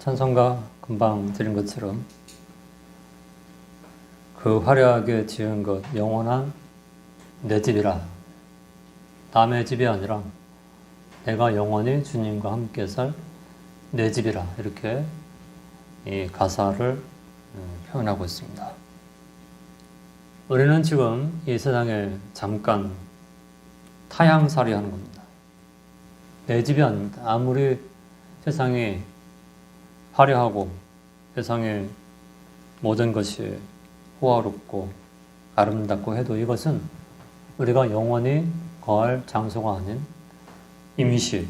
찬송가 금방 드린 것처럼 그 화려하게 지은 것 영원한 내 집이라, 남의 집이 아니라 내가 영원히 주님과 함께 살 내 집이라, 이렇게 이 가사를 표현하고 있습니다. 우리는 지금 이 세상에 잠깐 타향살이 하는 겁니다. 내 집이 아닙니다. 아무리 세상이 화려하고 세상의 모든 것이 호화롭고 아름답고 해도 이것은 우리가 영원히 거할 장소가 아닌 임시,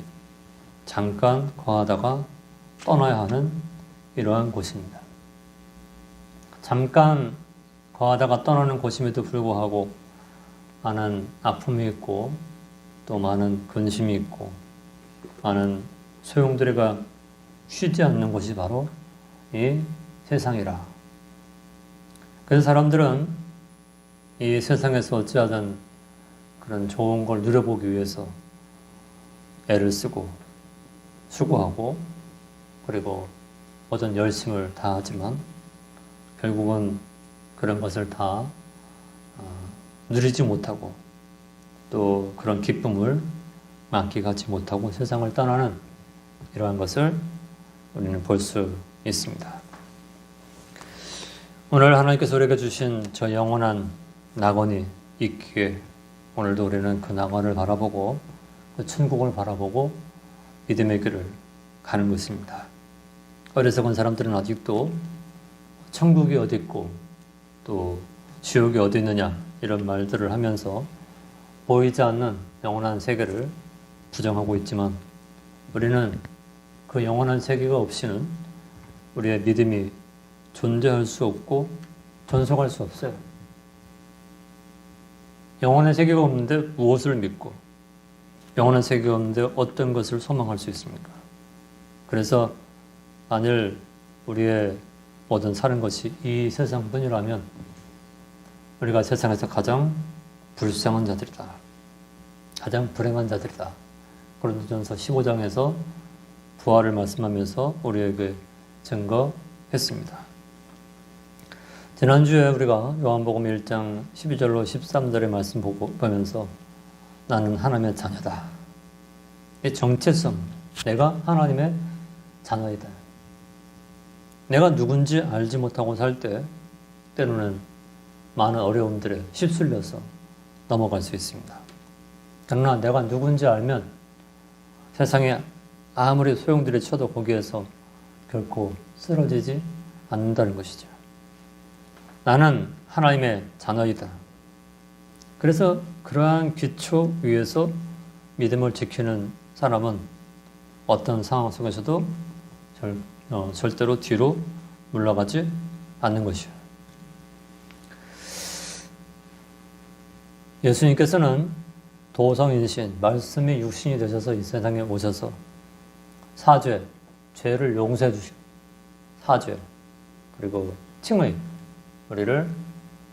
잠깐 거하다가 떠나야 하는 이러한 곳입니다. 잠깐 거하다가 떠나는 곳임에도 불구하고 많은 아픔이 있고 또 많은 근심이 있고 많은 소용돌이가 쉬지 않는 곳이 바로 이 세상이라. 그래서 사람들은 이 세상에서 어찌하든 그런 좋은 걸 누려보기 위해서 애를 쓰고 수고하고 그리고 모든 열심을 다하지만 결국은 그런 것을 다 누리지 못하고 또 그런 기쁨을 만끽하지 못하고 세상을 떠나는 이러한 것을 우리는 볼 수 있습니다. 오늘 하나님께서 우리에게 주신 저 영원한 낙원이 있기에 오늘도 우리는 그 낙원을 바라보고 그 천국을 바라보고 믿음의 길을 가는 것입니다. 어리석은 사람들은 아직도 천국이 어디 있고 또 지옥이 어디 있느냐 이런 말들을 하면서 보이지 않는 영원한 세계를 부정하고 있지만 우리는 그 영원한 세계가 없이는 우리의 믿음이 존재할 수 없고 존속할 수 없어요. 영원한 세계가 없는데 무엇을 믿고 영원한 세계가 없는데 어떤 것을 소망할 수 있습니까? 그래서 만일 우리의 모든 사는 것이 이 세상뿐이라면 우리가 세상에서 가장 불쌍한 자들이다. 가장 불행한 자들이다. 고린도전서 15장에서 부활을 말씀하면서 우리에게 증거했습니다. 지난주에 우리가 요한복음 1장 12절로 13절의 말씀 보면서 나는 하나님의 자녀다. 이 정체성, 내가 하나님의 자녀이다. 내가 누군지 알지 못하고 살 때 때로는 많은 어려움들에 휩쓸려서 넘어갈 수 있습니다. 그러나 내가 누군지 알면 세상에 아무리 소용돌이 쳐도 거기에서 결코 쓰러지지 않는다는 것이죠. 나는 하나님의 자녀이다. 그래서 그러한 기초 위에서 믿음을 지키는 사람은 어떤 상황 속에서도 절대로 뒤로 물러가지 않는 것이요. 예수님께서는 도성인신, 말씀이 육신이 되셔서 이 세상에 오셔서 사죄, 죄를 용서해 주시고 사죄, 그리고 칭의, 우리를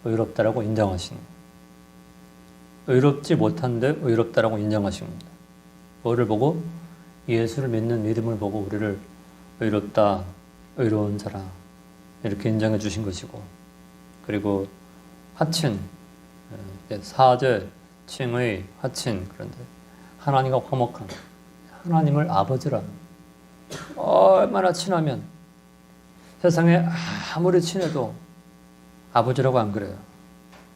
의롭다라고 인정하시는, 의롭지 못한데 의롭다라고 인정하십니다. 뭐를 보고? 예수를 믿는 믿음을 보고 우리를 의롭다, 의로운 자라 이렇게 인정해 주신 것이고, 그리고 화친, 사죄, 칭의, 화친, 그런데 하나님과 화목한 하나님을 아버지라. 얼마나 친하면 세상에 아무리 친해도 아버지라고 안 그래요.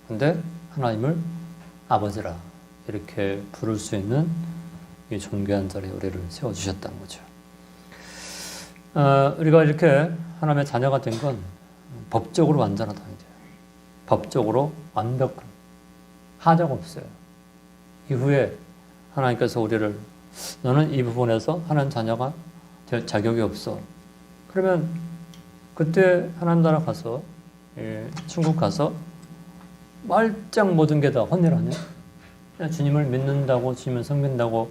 근데 하나님을 아버지라 이렇게 부를 수 있는 이 존귀한 자리에 우리를 세워주셨다는 거죠. 우리가 이렇게 하나님의 자녀가 된 건 법적으로 완전하다. 법적으로 완벽한, 하자가 없어요. 이후에 하나님께서 우리를 너는 이 부분에서 하나님 자녀가 될 자격이 없어. 그러면 그때 하나님 나라 가서 천국 가서 말짱 모든 게 다 헌일 아니야? 주님을 믿는다고 주님을 섬긴다고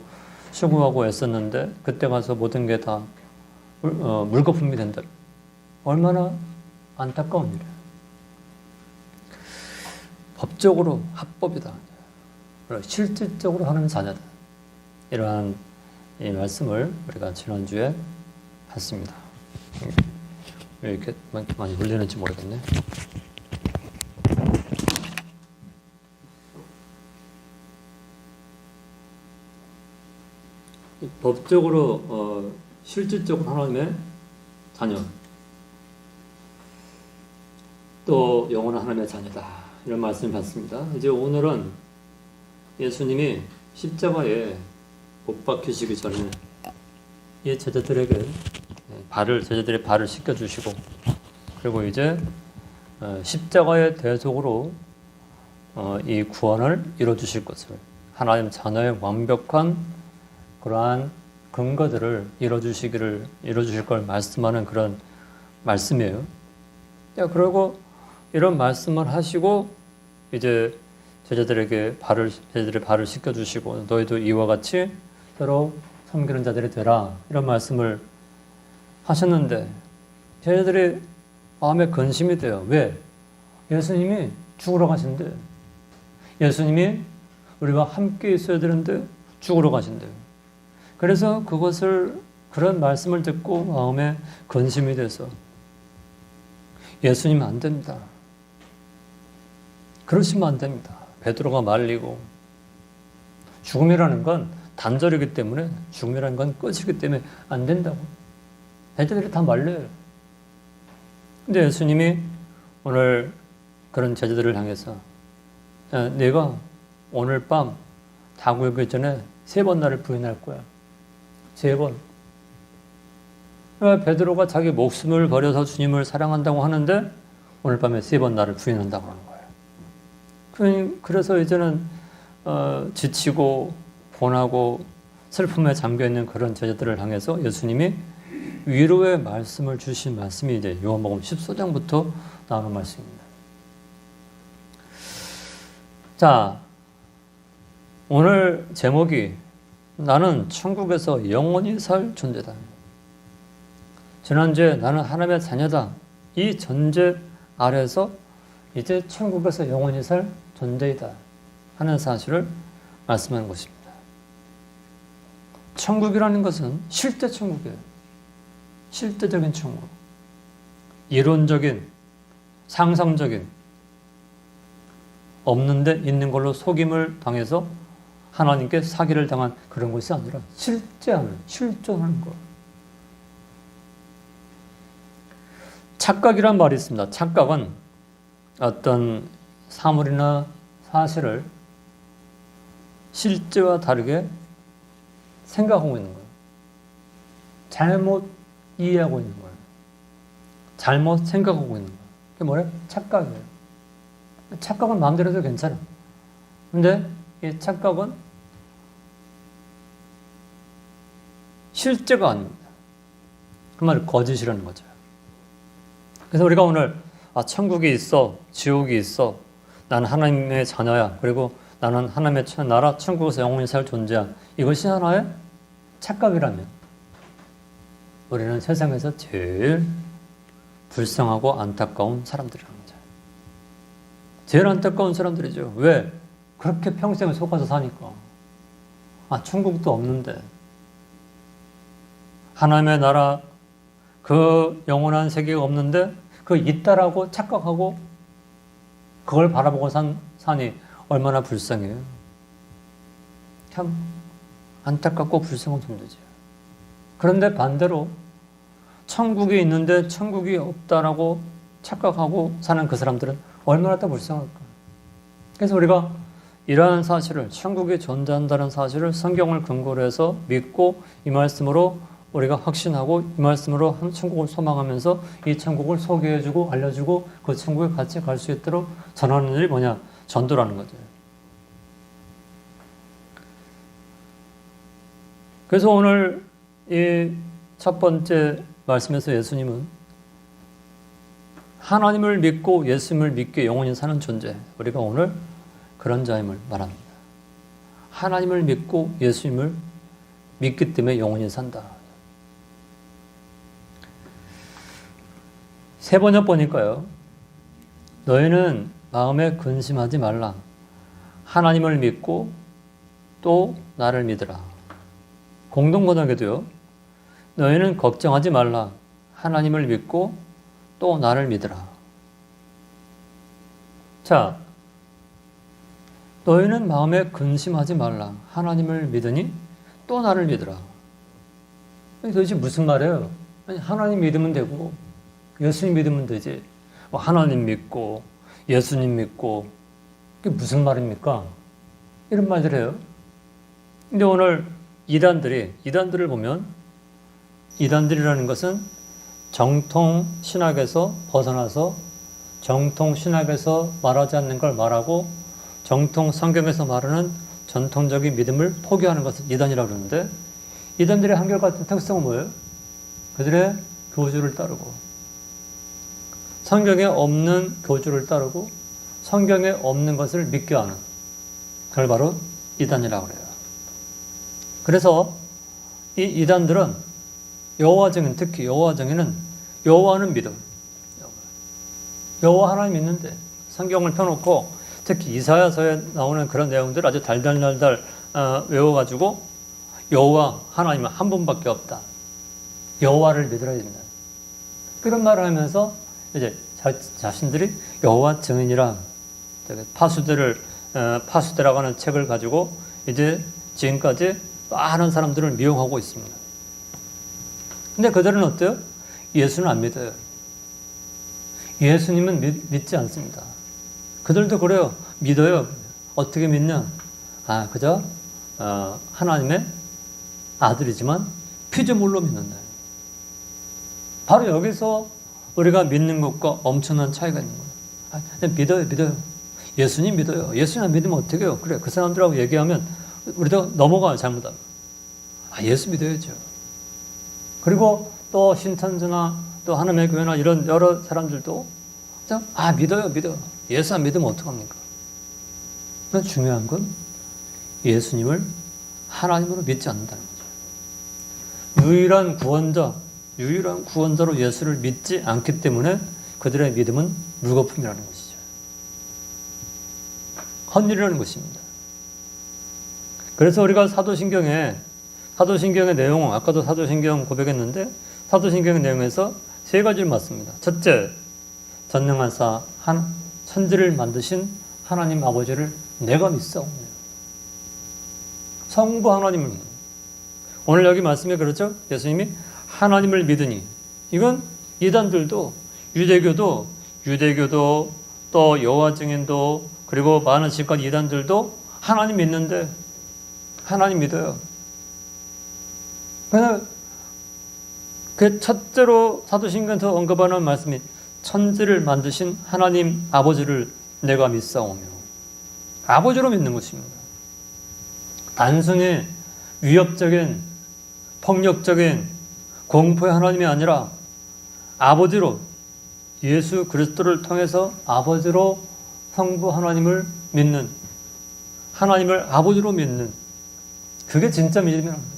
수고하고 애썼는데 그때 가서 모든 게 다 물거품이 된다. 얼마나 안타까운 일이야. 법적으로 합법이다. 실질적으로 하는 자녀다. 이러한 이 말씀을 우리가 지난주에 봤습니다. 왜 이렇게 많이 울리는지 모르겠네. 법적으로 실질적으로 하나님의 자녀, 또 영원한 하나님의 자녀다, 이런 말씀을 받습니다. 이제 오늘은 예수님이 십자가에 못 박히시기 전에 이 제자들에게 제자들의 발을 씻겨주시고, 그리고 이제 십자가의 대속으로 이 구원을 이루어주실 것을, 하나님 자녀의 완벽한 그러한 근거들을 이루어주실 걸 말씀하는 그런 말씀이에요. 그리고 이런 말씀을 하시고 이제 제자들의 발을 씻겨주시고, 너희도 이와 같이 서로 섬기는 자들이 되라, 이런 말씀을 하셨는데 제자들이 마음에 근심이 돼요. 왜? 예수님이 죽으러 가신대. 예수님이 우리와 함께 있어야 되는데 죽으러 가신대요. 그래서 그런 말씀을 듣고 마음에 근심이 돼서 예수님 안 됩니다. 그러시면 안 됩니다. 베드로가 말리고, 죽음이라는 건 단절이기 때문에, 죽음이라는 건 끝이기 때문에 안 된다고 제자들이 다 말려요. 근데 예수님이 오늘 그런 제자들을 향해서, 내가 오늘 밤 닭 울기 전에 3번 나를 부인할 거야. 3번. 베드로가 자기 목숨을 버려서 주님을 사랑한다고 하는데 오늘 밤에 3번 나를 부인한다고 하는 거예요. 그래서 이제는 지치고 고나고 슬픔에 잠겨있는 그런 제자들을 향해서 예수님이 위로의 말씀을 주신 말씀이 이제 요한복음 14장부터 나오는 말씀입니다. 자, 오늘 제목이 나는 천국에서 영원히 살 존재다. 지난주에 나는 하나님의 자녀다, 이 전제 아래서 이제 천국에서 영원히 살 존재이다 하는 사실을 말씀하는 것입니다. 천국이라는 것은 실제 천국이에요. 실제적인 천국. 이론적인, 상상적인, 없는데 있는 걸로 속임을 당해서 하나님께 사기를 당한 그런 것이 아니라 실존하는 것. 착각이란 말이 있습니다. 착각은 어떤 사물이나 사실을 실제와 다르게 생각하고 있는 거예요. 잘못 이해하고 있는 거예요. 잘못 생각하고 있는 거예요. 그게 뭐래요? 착각이에요. 착각은 마음대로 해도 괜찮아. 근데 이 착각은 실제가 아닙니다. 그 말은 거짓이라는 거죠. 그래서 우리가 오늘 천국이 있어, 지옥이 있어, 나는 하나님의 자녀야, 그리고 나는 하나님의 나라 천국에서 영원히 살 존재야, 이것이 하나의 착각이라면 우리는 세상에서 제일 불쌍하고 안타까운 사람들이라는 거죠. 제일 안타까운 사람들이죠. 왜? 그렇게 평생을 속아서 사니까. 천국도 없는데, 하나님의 나라 그 영원한 세계가 없는데 그 있다라고 착각하고 그걸 바라보고 사니 얼마나 불쌍해요. 참 안타깝고 불쌍한 존재죠. 그런데 반대로 천국이 있는데 천국이 없다라고 착각하고 사는 그 사람들은 얼마나 더 불쌍할까. 그래서 우리가 이러한 사실을, 천국이 존재한다는 사실을 성경을 근거로 해서 믿고 이 말씀으로 우리가 확신하고 이 말씀으로 한 천국을 소망하면서 이 천국을 소개해주고 알려주고 그 천국에 같이 갈 수 있도록 전하는 일이 뭐냐? 전도라는 거죠. 그래서 오늘 이 첫 번째 말씀에서 예수님은 하나님을 믿고 예수님을 믿게 영원히 사는 존재, 우리가 오늘 그런 자임을 말합니다. 하나님을 믿고 예수님을 믿기 때문에 영원히 산다. 세 번역 보니까요, 너희는 마음에 근심하지 말라. 하나님을 믿고 또 나를 믿으라. 공동번역에도요, 너희는 걱정하지 말라. 하나님을 믿고 또 나를 믿으라. 자, 너희는 마음에 근심하지 말라. 하나님을 믿으니 또 나를 믿으라. 도대체 무슨 말이에요? 아니, 하나님 믿으면 되고 예수님 믿으면 되지. 하나님 믿고 예수님 믿고 그게 무슨 말입니까? 이런 말들 해요. 근데 오늘 이단들을 보면 이단들이라는 것은 정통 신학에서 벗어나서 정통 신학에서 말하지 않는 걸 말하고 정통 성경에서 말하는 전통적인 믿음을 포기하는 것을 이단이라고 그러는데 이단들의 한결같은 특성은 뭐예요? 그들의 교주를 따르고 성경에 없는 교주를 따르고 성경에 없는 것을 믿게 하는 그걸 바로 이단이라고 그래요. 그래서 이 이단들은 여호와 증인, 특히 여호와 증인은 여호와는 믿어. 여호와 하나님 믿는데 성경을 펴놓고 특히 이사야서에 나오는 그런 내용들 아주 달달달달 외워가지고 여호와 하나님은 한 분밖에 없다. 여호와를 믿으라 된다. 그런 말을 하면서 이제 자신들이 여호와 증인이라 파수대라고 하는 책을 가지고 이제 지금까지 많은 사람들을 미용하고 있습니다. 근데 그들은 어때요? 예수는 안 믿어요. 예수님은 믿지 않습니다. 그들도 그래요. 믿어요. 어떻게 믿냐? 그저 하나님의 아들이지만 피조물로 믿는다. 바로 여기서 우리가 믿는 것과 엄청난 차이가 있는 거예요. 믿어요. 예수님 믿어요. 예수님 안 믿으면 어떻게 해요? 그래, 그 사람들하고 얘기하면 우리도 넘어가요, 잘못하면. 예수 믿어야죠. 그리고 또 신천지나 또 하나님의 교회나 이런 여러 사람들도 믿어요. 예수 안 믿으면 어떡합니까? 그러나 중요한 건 예수님을 하나님으로 믿지 않는다는 거죠. 유일한 구원자로 예수를 믿지 않기 때문에 그들의 믿음은 물거품이라는 것이죠. 헛일이라는 것입니다. 그래서 우리가 사도신경의 내용, 아까도 사도신경 고백했는데 사도신경의 내용에서 세 가지를 맞습니다. 첫째, 전능하사 천지를 만드신 하나님 아버지를 내가 믿사오며. 성부 하나님을 믿는. 오늘 여기 말씀에 그렇죠? 예수님이 하나님을 믿으니. 이건 이단들도 유대교도 또 여호와 증인도 그리고 많은 지금까지 이단들도 하나님 믿는데 하나님 믿어요. 그러나 그 첫째로 사도신경에서 언급하는 말씀이 천지를 만드신 하나님 아버지를 내가 믿사오며. 아버지로 믿는 것입니다. 단순히 위협적인 폭력적인 공포의 하나님이 아니라 아버지로 예수 그리스도를 통해서 아버지로 성부 하나님을 믿는, 하나님을 아버지로 믿는, 그게 진짜 믿음이라는 거죠.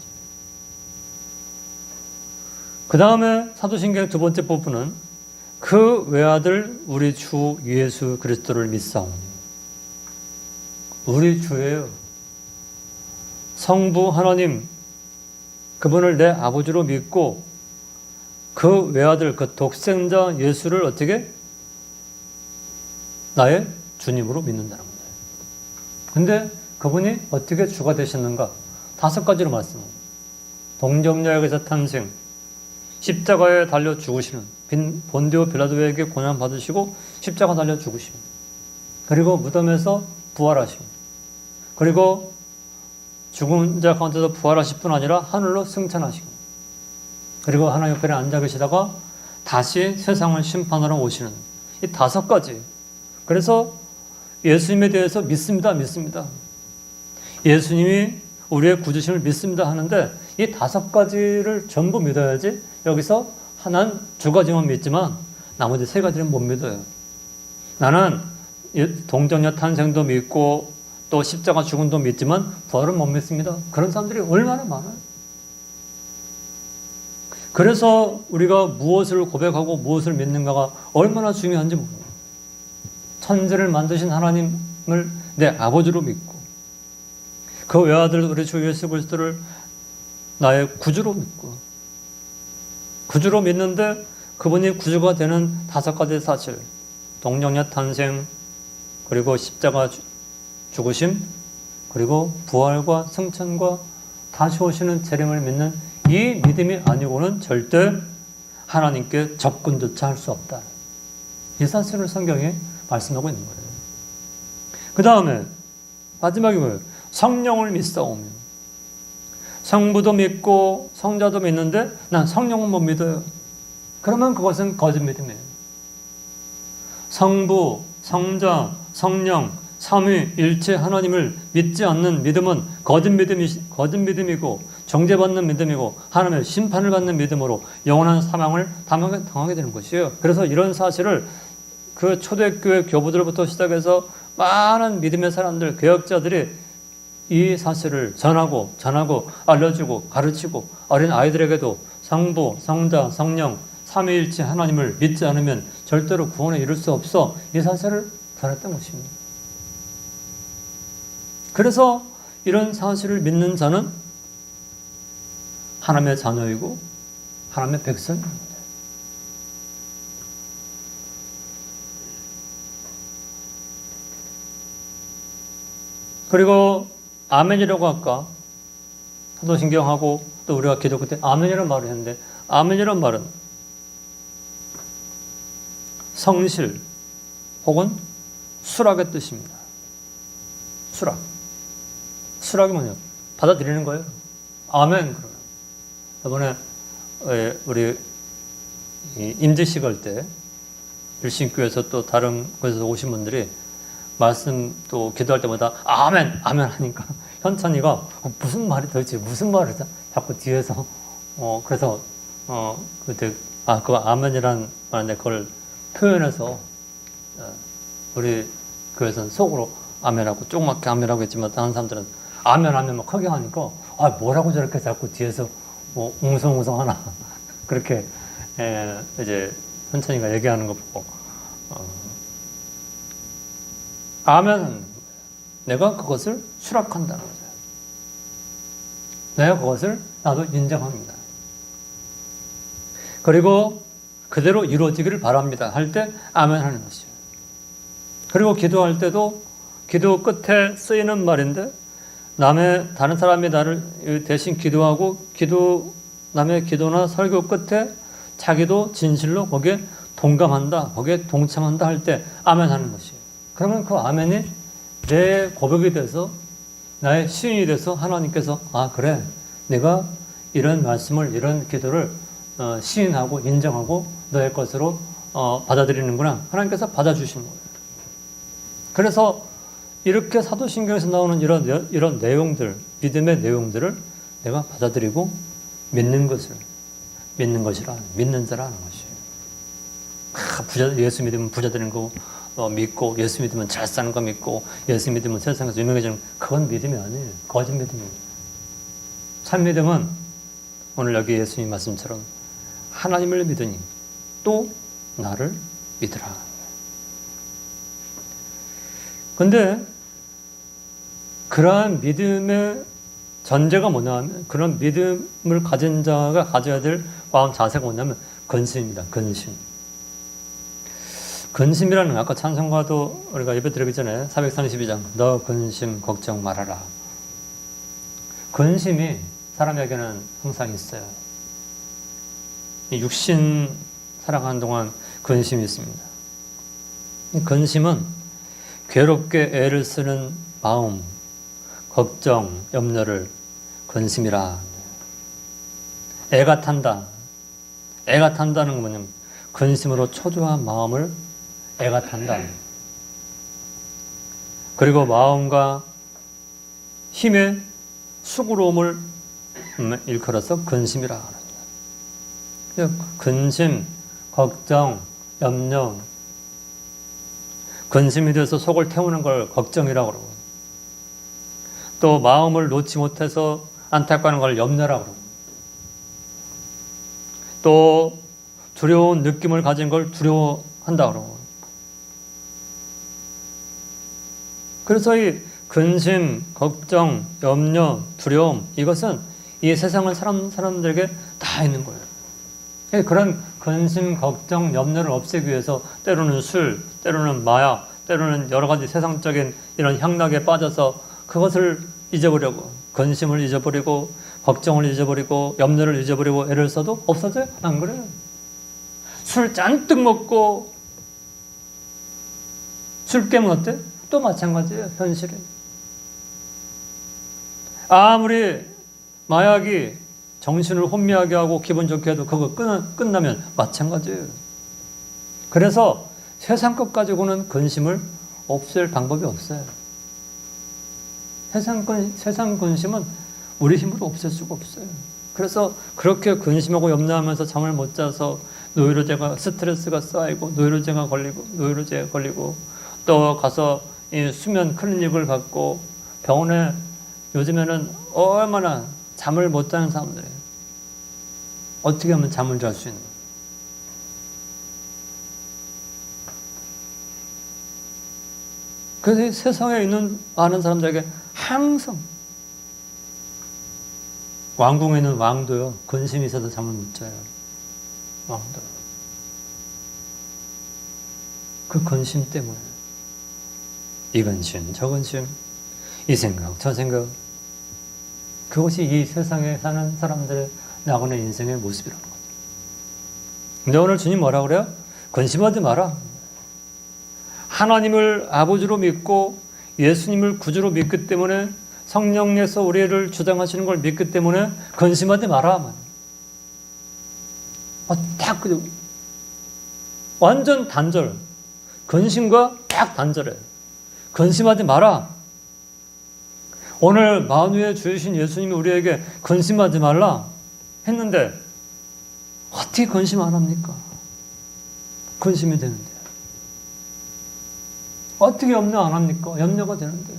그 다음에 사도신경 두 번째 부분은 그 외아들 우리 주 예수 그리스도를 믿사오니. 우리 주예요. 성부 하나님, 그분을 내 아버지로 믿고 그 외아들, 그 독생자 예수를 어떻게? 나의 주님으로 믿는다는 거예요. 근데 그분이 어떻게 주가 되셨는가? 5가지로 말씀합니다. 동정녀에게서 탄생, 십자가에 달려 죽으시는, 본디오 빌라도에게 고난 받으시고 십자가 달려 죽으시고, 그리고 무덤에서 부활하시고, 그리고 죽은 자 가운데서 부활하실 뿐 아니라 하늘로 승천하시고, 그리고 하나님 옆에 앉아 계시다가 다시 세상을 심판하러 오시는 이 5가지. 그래서 예수님에 대해서 믿습니다. 예수님이 우리의 구주심을 믿습니다 하는데 이 5가지를 전부 믿어야지 여기서 난 2가지만 믿지만 나머지 3가지는 못 믿어요. 나는 동정녀 탄생도 믿고 또 십자가 죽음도 믿지만 부활은 못 믿습니다. 그런 사람들이 얼마나 많아요. 그래서 우리가 무엇을 고백하고 무엇을 믿는가가 얼마나 중요한지 모릅니다. 천지를 만드신 하나님을 내 아버지로 믿고 그 외아들 우리 주 예수 그리스도를 나의 구주로 믿고 구주로 믿는데 그분이 구주가 되는 5가지 사실, 동정녀 탄생, 그리고 십자가 죽으심, 그리고 부활과 승천과 다시 오시는 재림을 믿는 이 믿음이 아니고는 절대 하나님께 접근조차 할 수 없다. 이 사실을 성경에 말씀하고 있는 거예요. 그 다음에 마지막이 뭐예요? 성령을 믿사오며. 성부도 믿고 성자도 믿는데 난 성령은 못 믿어요. 그러면 그것은 거짓 믿음이에요. 성부, 성자, 성령, 삼위일체 하나님을 믿지 않는 믿음은 거짓 믿음이고 정죄받는 믿음이고 하나님의 심판을 받는 믿음으로 영원한 사망을 당하게 되는 것이에요. 그래서 이런 사실을 그 초대교회 교부들부터 시작해서 많은 믿음의 사람들, 개혁자들이 이 사실을 전하고 알려주고 가르치고 어린 아이들에게도 성부, 성자, 성령, 삼위일체 하나님을 믿지 않으면 절대로 구원에 이를 수 없어. 이 사실을 전했던 것입니다. 그래서 이런 사실을 믿는 자는 하나님의 자녀이고 하나님의 백성입니다. 그리고 아멘이라고 할까? 사도신경하고 또 우리가 기독교 때 아멘이라는 말을 했는데, 아멘이라는 말은 성실 혹은 수락의 뜻입니다. 수락이 뭐냐? 받아들이는 거예요. 아멘. 그러면 이번에 우리 임재식 할 때 일신교에서 또 다른 곳에서 오신 분들이 말씀 또 기도할 때마다 아멘 하니까 현찬이가 무슨 말이 도대체 무슨 말을 자꾸 뒤에서 그래서 그때 그거 아멘이란 말인데 그걸 표현해서 우리 교회에서는 속으로 아멘하고 조그맣게 아멘하고 했지만 다른 사람들은 아멘 막 크게 하니까 뭐라고 저렇게 자꾸 뒤에서 웅성웅성 하나 그렇게 이제 현찬이가 얘기하는 거 보고 아멘, 내가 그것을 수락한다는 거죠. 내가 그것을 나도 인정합니다. 그리고 그대로 이루어지기를 바랍니다. 할 때 아멘 하는 것이에요. 그리고 기도할 때도 기도 끝에 쓰이는 말인데 다른 사람이 나를 대신 기도하고 남의 기도나 설교 끝에 자기도 진실로 거기에 동감한다, 거기에 동참한다 할 때 아멘 하는 것이에요. 그러면 그 아멘이 내 고백이 돼서 나의 시인이 돼서 하나님께서 그래 내가 이런 말씀을 이런 기도를 시인하고 인정하고 너의 것으로 받아들이는구나. 하나님께서 받아주시는 거예요. 그래서 이렇게 사도신경에서 나오는 이런 내용들, 믿음의 내용들을 내가 받아들이고 믿는 것이라 믿는 자라는 것이에요. 예수 믿으면 부자 되는 거 믿고 예수 믿으면 잘 사는 거 믿고 예수 믿으면 세상에서 유명해지는 그건 믿음이 아니에요. 거짓 믿음이에요. 참 믿음은 오늘 여기 예수님 말씀처럼 하나님을 믿으니 또 나를 믿으라. 근데 그러한 믿음의 전제가 뭐냐면 그런 믿음을 가진 자가 가져야 될 마음 자세가 뭐냐면 근심입니다. 근심이라는 아까 찬송가도 우리가 예배 드리기 전에 432장 너 근심 걱정 말아라. 근심이 사람에게는 항상 있어요. 육신 살아가는 동안 근심이 있습니다. 근심은 괴롭게 애를 쓰는 마음, 걱정, 염려를 근심이라. 애가 탄다는 건 뭐냐면 근심으로 초조한 마음을 애가 탄다. 그리고 마음과 힘의 수고로움을 일컬어서 근심이라 합니다. 근심, 걱정, 염려. 근심이 돼서 속을 태우는 걸 걱정이라고 그러고 또 마음을 놓지 못해서 안타까워하는 걸 염려라고 그러고 또 두려운 느낌을 가진 걸 두려워한다고 그러고 그래서 이 근심, 걱정, 염려, 두려움 이것은 이 세상을 사람들에게 다 있는 거예요. 그런 근심, 걱정, 염려를 없애기 위해서 때로는 술, 때로는 마약, 때로는 여러 가지 세상적인 이런 향락에 빠져서 그것을 잊어버리고, 근심을 잊어버리고, 걱정을 잊어버리고, 염려를 잊어버리고 애를 써도 없어져요? 안 그래요? 술 잔뜩 먹고 술 깨면 어때? 또 마찬가지예요, 현실이. 아무리 마약이 정신을 혼미하게 하고 기분 좋게 해도 그거 끝나면 마찬가지예요. 그래서 세상 것 가지고는 근심을 없앨 방법이 없어요. 세상 근심은 우리 힘으로 없앨 수가 없어요. 그래서 그렇게 근심하고 염려하면서 잠을 못 자서 노이로제가 스트레스가 쌓이고 노이로제가 걸리고 또 가서 이 수면 클리닉을 갖고 병원에 요즘에는 얼마나 잠을 못 자는 사람들이에요. 어떻게 하면 잠을 잘 수 있는? 그래서 세상에 있는 많은 사람들에게 항상 왕궁에 있는 왕도요, 근심이 있어서 잠을 못 자요. 왕도. 그 근심 때문에. 이 근심, 저 근심, 이 생각, 저 생각. 그것이 이 세상에 사는 사람들의 나오는 인생의 모습이라는 거죠. 근데 오늘 주님 뭐라 그래요? 근심하지 마라. 하나님을 아버지로 믿고 예수님을 구주로 믿기 때문에 성령에서 우리를 주장하시는 걸 믿기 때문에 근심하지 마라. 딱 완전 단절. 근심과 딱 단절해. 근심하지 마라. 오늘 만유에 주신 예수님이 우리에게 근심하지 말라 했는데 어떻게 근심 안 합니까? 근심이 되는데. 어떻게 염려 안 합니까? 염려가 되는데.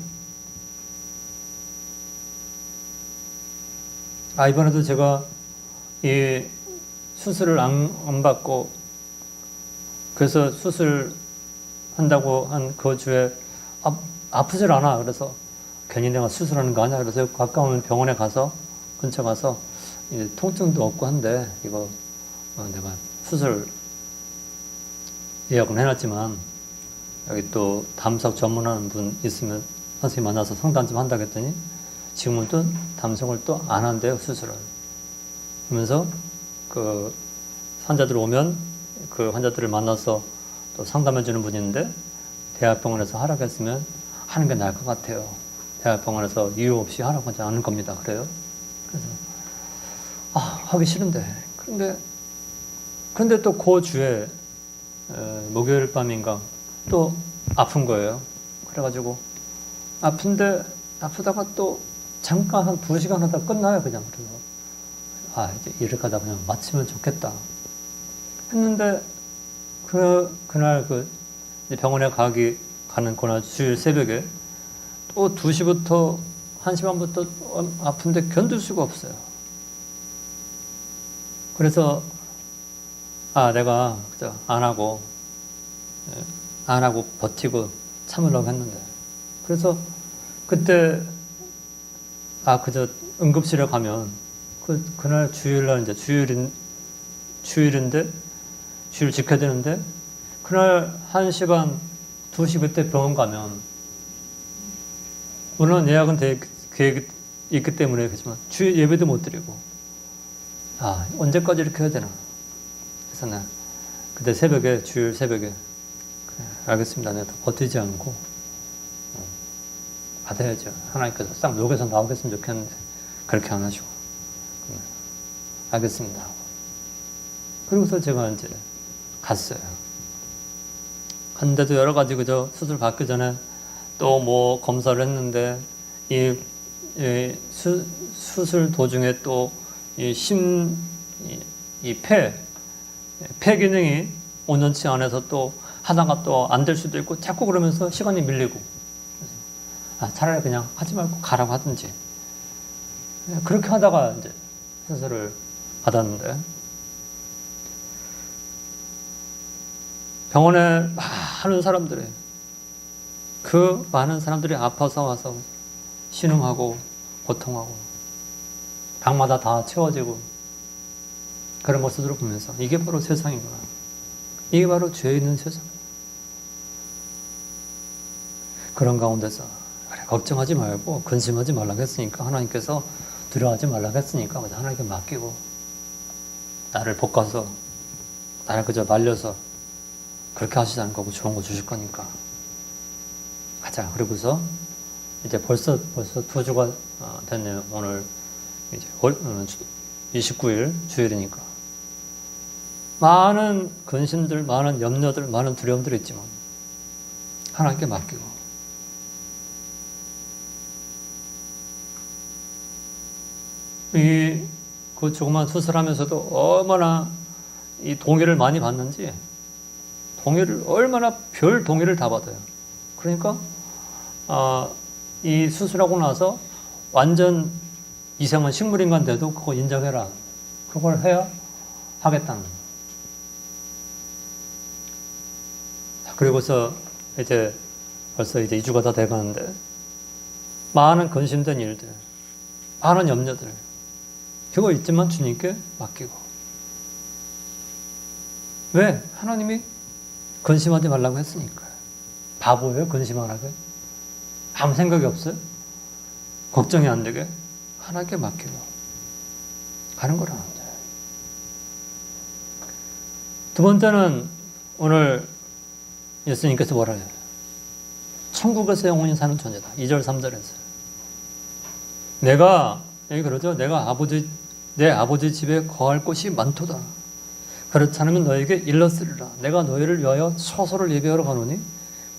이번에도 제가 이 수술을 안 받고 그래서 수술한다고 한 그 주에 아프질 않아. 그래서 괜히 내가 수술하는 거 아니야. 그래서 가까운 병원에 가서 근처 가서 이제 통증도 없고 한데 이거 내가 수술 예약은 해놨지만 여기 또 담석 전문하는 분 있으면 선생님 만나서 상담 좀 한다고 했더니 지금은 또 담석을 또 안 한대요, 수술을. 그러면서 그 환자들 오면 그 환자들을 만나서 또 상담해 주는 분이 있는데 대학병원에서 하라고 했으면 하는 게 나을 것 같아요. 대학병원에서 이유 없이 하라고 하지 않을 겁니다. 그래요. 그래서 하기 싫은데. 그런데 또 그 주에 목요일 밤인가 또 아픈 거예요. 그래가지고 아프다가 또 잠깐 한 2시간 하다 끝나요. 그냥. 그래서 이제 이렇게 하다 그냥 마치면 좋겠다 했는데 그날 병원에 가는 그날 주일 새벽에 또 2시부터 1시 반부터 아픈데 견딜 수가 없어요. 그래서 내가 그저 안 하고 버티고 참으려고 했는데 그래서 그때 그저 응급실에 가면 그날 주일날 이제 주일인데 주일 지켜야 되는데 그날 1시간 2시 그때 병원 가면 물론 예약은 계획이 있기 때문에 그렇지만 주일 예배도 못 드리고 언제까지 이렇게 해야 되나. 그래서 나 그때 주일 새벽에 그래, 알겠습니다. 내가 더 버티지 않고 받아야죠. 하나님께서 싹 녹여서 나오겠으면 좋겠는데 그렇게 안 하시고 알겠습니다. 그리고서 제가 이제 갔어요. 갔는데도 여러 가지 그저 수술 받기 전에 또 뭐 검사를 했는데 이 수술 도중에 또 폐 기능이 온전치 않아서 또 하다가 또 안 될 수도 있고 자꾸 그러면서 시간이 밀리고 차라리 그냥 하지 말고 가라고 하든지 그렇게 하다가 이제 수술을 받았는데 병원에 많은 사람들이 그 많은 사람들이 아파서 와서 신음하고 고통하고 방마다 다 채워지고 그런 모습들을 보면서 이게 바로 세상이구나. 이게 바로 죄 있는 세상. 그런 가운데서 그래, 걱정하지 말고 근심하지 말라고 했으니까 하나님께서 두려워하지 말라고 했으니까 그저 하나님께 맡기고 나를 볶아서 나를 그저 말려서 그렇게 하시자는 거고 좋은 거 주실 거니까 가자. 그리고서 이제 벌써 2주가 됐네요. 오늘 이제 29일 주일이니까 많은 근심들, 많은 염려들, 많은 두려움들이 있지만 하나님께 맡기고 그 조그만 수술하면서도 얼마나 이 동의를 많이 받는지 동의를 얼마나 별 동의를 다 받아요. 그러니까 이 수술하고 나서 완전 이상한 식물인간 돼도 그거 인정해라. 그걸 해야 하겠다는 거예요. 그리고서 이제 벌써 이제 2주가 다 돼가는데 많은 근심된 일들, 많은 염려들 그거 있지만 주님께 맡기고 왜? 하나님이 근심하지 말라고 했으니까요. 바보예요? 근심 안 하게? 아무 생각이 없어요? 걱정이 안 되게? 하나님께 맡기고 가는 거라는 거예요. 두 번째는 오늘 예수님께서 뭐라 해요? 천국에서 영원히 사는 존재다. 2절 3절에서 내가 여기 그러죠. 내 아버지 집에 거할 곳이 많도다. 그렇지 않으면 너에게 일렀으리라. 내가 너희를 위하여 처소를 예비하러 가노니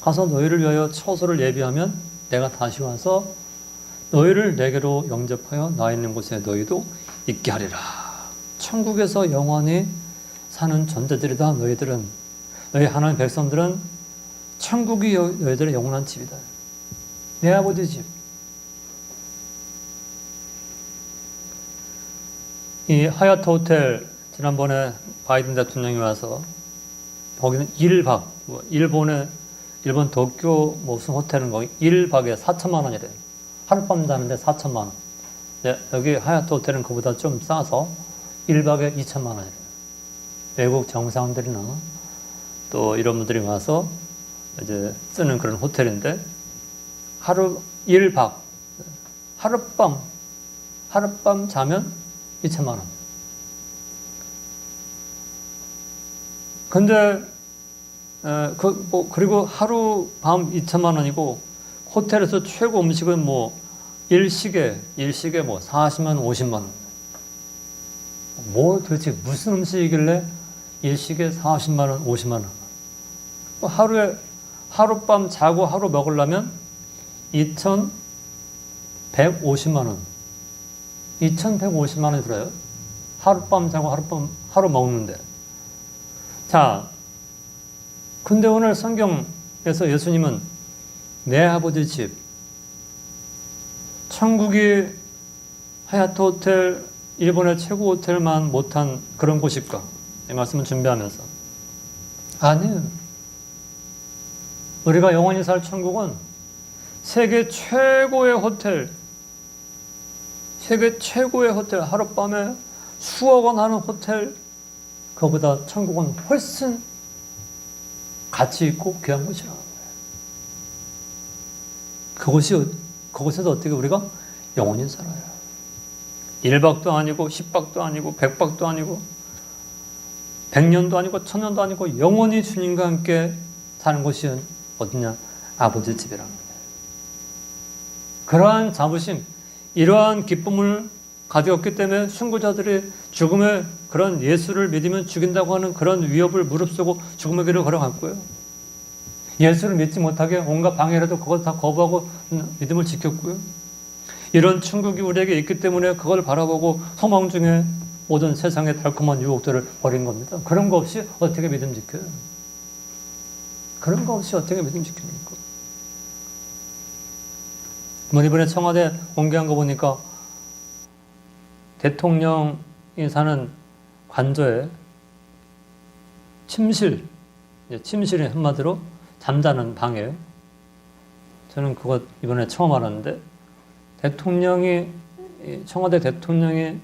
가서 너희를 위하여 처소를 예비하면 내가 다시 와서 너희를 내게로 영접하여 나 있는 곳에 너희도 있게 하리라. 천국에서 영원히 사는 존재들이다. 너희들은 너희 하나님 백성들은 천국이 너희들의 영원한 집이다. 내 아버지 집. 이 하얏트 호텔 지난번에 바이든 대통령이 와서 거기는 1박 일본 도쿄 무슨 호텔은 거기 1박에 4천만 원이래요. 하룻밤 자는데 4천만 원. 네, 여기 하얏트 호텔은 그보다 좀 싸서 1박에 2천만 원이래요. 외국 정상들이나 또 이런 분들이 와서 이제 쓰는 그런 호텔인데 하루 1박 하룻밤 자면 2천만 원. 근데 그리고 하루 밤 2천만 원이고 호텔에서 최고 음식은 뭐 일식에 뭐 40만 원, 50만 원. 뭐 도대체 무슨 음식이길래 일식에 40만 원, 50만 원. 하루에 하룻밤 자고 하루 먹으려면 2,150만 원. 2,150만 원이 들어요. 하룻밤 자고 하루 먹는데. 자, 근데 오늘 성경에서 예수님은 내 아버지 집, 천국이 하얏트 호텔, 일본의 최고 호텔만 못한 그런 곳일까? 이 말씀을 준비하면서. 아니에요. 우리가 영원히 살 천국은 세계 최고의 호텔, 하룻밤에 수억 원 하는 호텔, 그거보다 천국은 훨씬 가치 있고 귀한 곳이라는 거예요. 그곳에서 어떻게 우리가 영원히 살아요. 1박도 아니고 10박도 아니고 100박도 아니고 100년도 아니고 1000년도 아니고 영원히 주님과 함께 사는 곳이 어디냐? 아버지 집이라는 거예요. 그러한 자부심, 이러한 기쁨을 가졌기 때문에 순교자들이 죽음의 그런 예수를 믿으면 죽인다고 하는 그런 위협을 무릅쓰고 죽음의 길을 걸어갔고요. 예수를 믿지 못하게 온갖 방해라도 그걸 다 거부하고 믿음을 지켰고요. 이런 천국이 우리에게 있기 때문에 그걸 바라보고 소망 중에 모든 세상의 달콤한 유혹들을 버린 겁니다. 그런 거 없이 어떻게 믿음 지켜요? 그런 거 없이 어떻게 믿음 지킵니까? 이번에 청와대 공개한 거 보니까 대통령이 사는 관저에 침실이 한마디로 잠자는 방이에요. 저는 그거 이번에 처음 알았는데 청와대 대통령이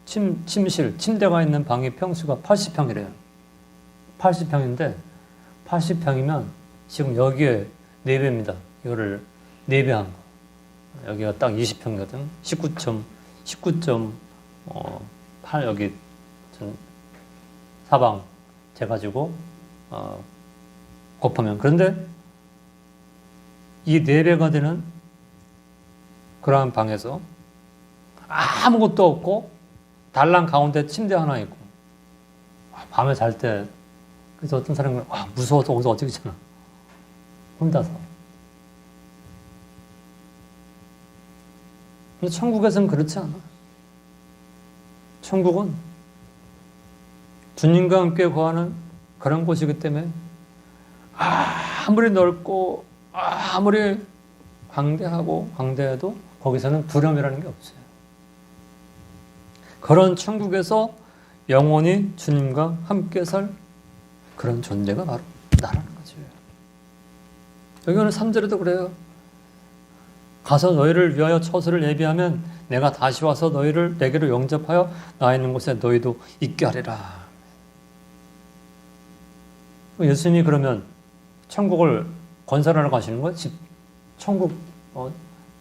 침실, 침대가 있는 방이 평수가 80평이래요. 80평인데 80평이면 지금 여기에 4배입니다. 이거를 4배 한 거. 여기가 딱 20평이거든. 19.8 여기 사방 재가지고 곱하면, 그런데 이 4배가 되는 그러한 방에서 아무것도 없고 달랑 가운데 침대 하나 있고, 밤에 잘 때 그래서 어떤 사람은 무서워서 거기서 어쩌겠잖아. 혼자서. 근데 천국에서는 그렇지 않아. 천국은 주님과 함께 거하는 그런 곳이기 때문에 아무리 넓고 아무리 광대해도 거기서는 두려움이라는 게 없어요. 그런 천국에서 영원히 주님과 함께 살 그런 존재가 바로 나라는 거죠. 여기 오늘 3절에도 그래요. 가서 너희를 위하여 처소를 예비하면 내가 다시 와서 너희를 내게로 영접하여 나 있는 곳에 너희도 있게 하리라. 예수님이 그러면 천국을 건설하러 가시는 거예요? 천국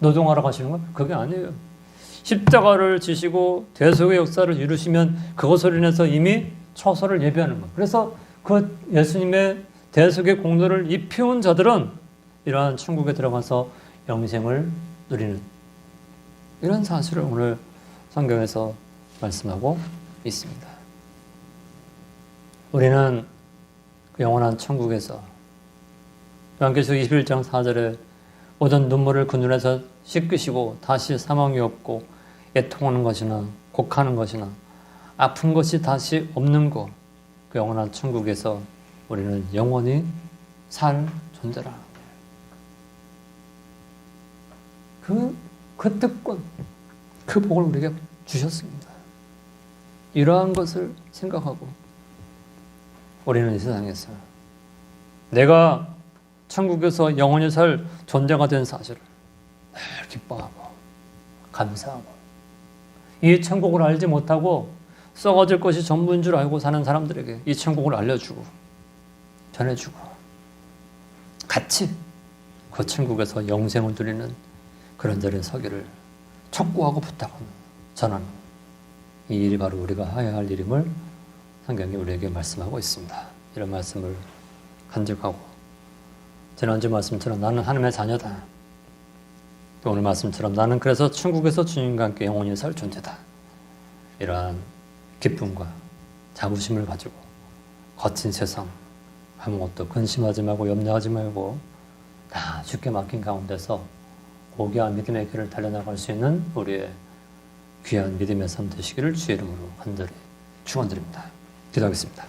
노동하러 가시는 거예요? 그게 아니에요. 십자가를 지시고 대속의 역사를 이루시면 그것으로 인해서 이미 처소를 예비하는 거예요. 그래서 그 예수님의 대속의 공로를 입혀온 자들은 이러한 천국에 들어가서 영생을 누리는 이런 사실을 오늘 성경에서 말씀하고 있습니다. 우리는 영원한 천국에서 요한계시록 21장 4절에 모든 눈물을 그 눈에서 씻기시고 다시 사망이 없고 애통하는 것이나 곡하는 것이나 아픈 것이 다시 없는 곳, 그 영원한 천국에서 우리는 영원히 살 존재라. 그 특권, 그 복을 우리에게 주셨습니다. 이러한 것을 생각하고 우리는 이 세상에서 내가 천국에서 영원히 살 존재가 된 사실을 늘 기뻐하고 감사하고, 이 천국을 알지 못하고 썩어질 것이 전부인 줄 알고 사는 사람들에게 이 천국을 알려주고 전해주고 같이 그 천국에서 영생을 누리는 그런 자리에 서기를 촉구하고 부탁하는, 전하는 이 일이 바로 우리가 해야 할 일임을 성경이 우리에게 말씀하고 있습니다. 이런 말씀을 간직하고 지난주 말씀처럼 나는 하나님의 자녀다. 또 오늘 말씀처럼 나는 그래서 천국에서 주님과 함께 영원히 살 존재다. 이러한 기쁨과 자부심을 가지고 거친 세상 아무것도 근심하지 말고 염려하지 말고 다 주께 맡긴 가운데서 고귀한 믿음의 길을 달려나갈 수 있는 우리의 귀한 믿음의 삶 되시기를 주의 이름으로 간절히 축원드립니다. 기도하겠습니다.